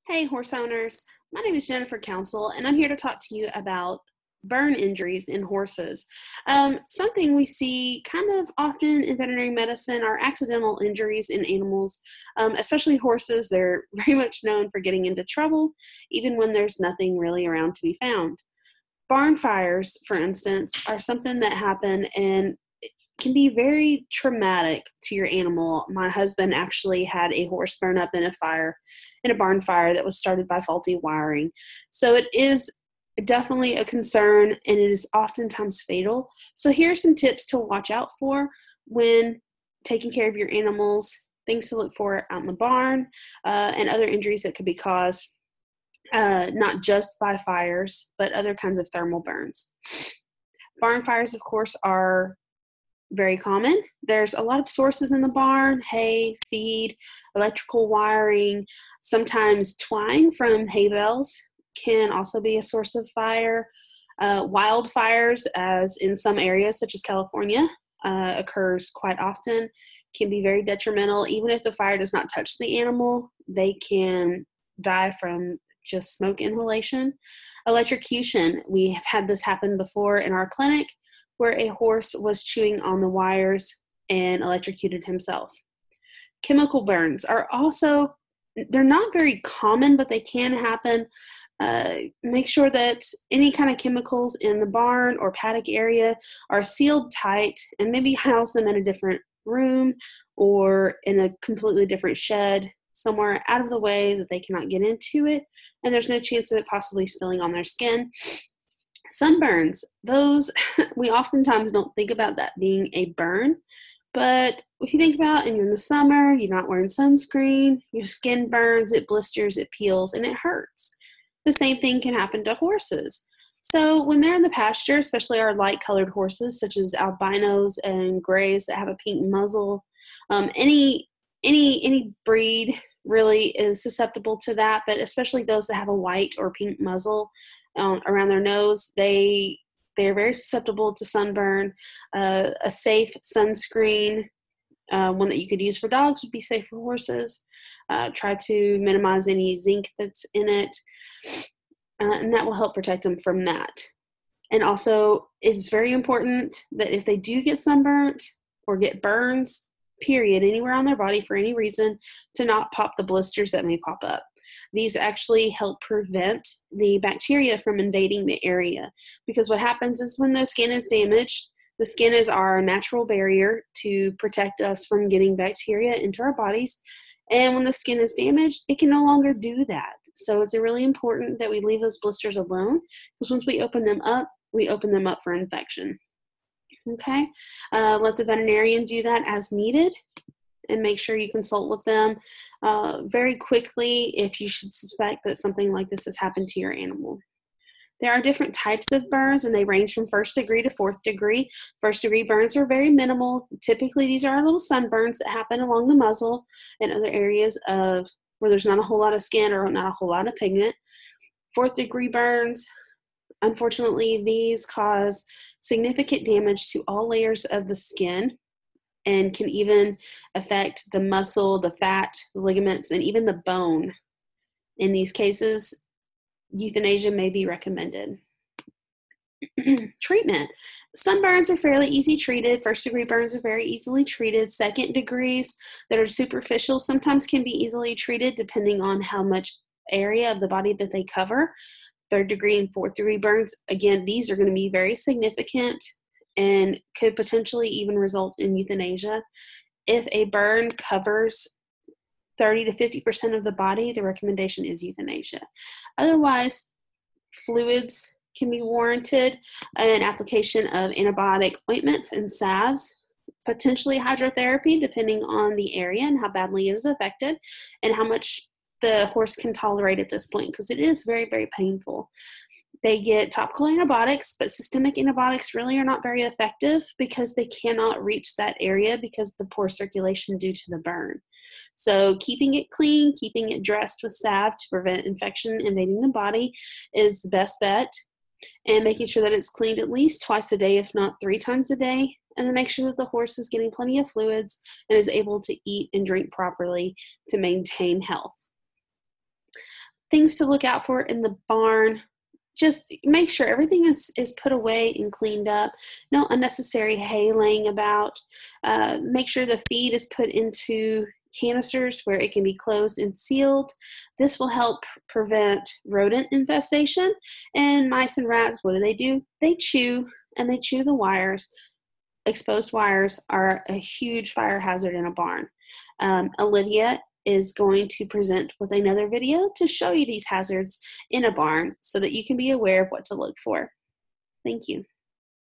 Hey, horse owners. My name is Jennifer Council, and I'm here to talk to you about burn injuries in horses. Something we see kind of often in veterinary medicine are accidental injuries in animals, especially horses. They're very much known for getting into trouble, even when there's nothing really around to be found. Barn fires, for instance, are something that happen and can be very traumatic to your animal. My husband actually had a horse burn up in a barn fire that was started by faulty wiring. So it is definitely a concern and it is oftentimes fatal. So here are some tips to watch out for when taking care of your animals, things to look for out in the barn, and other injuries that could be caused not just by fires, but other kinds of thermal burns. Barn fires, of course, are very common. There's a lot of sources in the barn: hay, feed, electrical wiring. Sometimes twine from hay bales can also be a source of fire. Wildfires, as in some areas such as California, occurs quite often, can be very detrimental. Even if the fire does not touch the animal, they can die from just smoke inhalation. Electrocution, we have had this happen before in our clinic, where a horse was chewing on the wires and electrocuted himself. Chemical burns are also, they're not very common, but they can happen. Make sure that any kind of chemicals in the barn or paddock area are sealed tight, and maybe house them in a different room or in a completely different shed, somewhere out of the way that they cannot get into it, and there's no chance of it possibly spilling on their skin. Sunburns, those we oftentimes don't think about that being a burn, but if you think about it, and you're in the summer, you're not wearing sunscreen, your skin burns, it blisters, it peels, and it hurts. The same thing can happen to horses. So when they're in the pasture, especially our light-colored horses, such as albinos and grays that have a pink muzzle, any breed really is susceptible to that, but especially those that have a white or pink muzzle around their nose, they're very susceptible to sunburn. A safe sunscreen, one that you could use for dogs, would be safe for horses. Try to minimize any zinc that's in it, and that will help protect them from that. And also, it's very important that if they do get sunburnt or get burns, period, anywhere on their body for any reason, to not pop the blisters that may pop up. These actually help prevent the bacteria from invading the area, because what happens is when the skin is damaged, the skin is our natural barrier to protect us from getting bacteria into our bodies. And when the skin is damaged, it can no longer do that. So it's really important that we leave those blisters alone, because once we open them up for infection. Okay? Let the veterinarian do that as needed, and make sure you consult with them very quickly if you should suspect that something like this has happened to your animal. There are different types of burns, and they range from first degree to fourth degree. First degree burns are very minimal. Typically, these are little sunburns that happen along the muzzle and other areas of where there's not a whole lot of skin or not a whole lot of pigment. Fourth degree burns, unfortunately, these cause significant damage to all layers of the skin and can even affect the muscle, the fat, the ligaments, and even the bone. In these cases, euthanasia may be recommended. Treatment. Sunburns are fairly easy treated. First degree burns are very easily treated. Second degrees that are superficial sometimes can be easily treated depending on how much area of the body that they cover. Third degree and fourth degree burns, again, these are going to be very significant and could potentially even result in euthanasia. If a burn covers 30 to 50% of the body, the recommendation is euthanasia. Otherwise, fluids can be warranted, an application of antibiotic ointments and salves, potentially hydrotherapy depending on the area and how badly it is affected and how much the horse can tolerate at this point, because it is very, very painful. They get topical antibiotics, but systemic antibiotics really are not very effective because they cannot reach that area because of the poor circulation due to the burn. So keeping it clean, keeping it dressed with salve to prevent infection invading the body is the best bet, and making sure that it's cleaned at least twice a day, if not 3 times a day, and then make sure that the horse is getting plenty of fluids and is able to eat and drink properly to maintain health. things to look out for in the barn. Just make sure everything is put away and cleaned up. No unnecessary hay laying about. Make sure the feed is put into canisters where it can be closed and sealed. This will help prevent rodent infestation. And mice and rats, what do? They chew, and they chew the wires. Exposed wires are a huge fire hazard in a barn. Olivia is going to present with another video to show you these hazards in a barn so that you can be aware of what to look for. Thank you.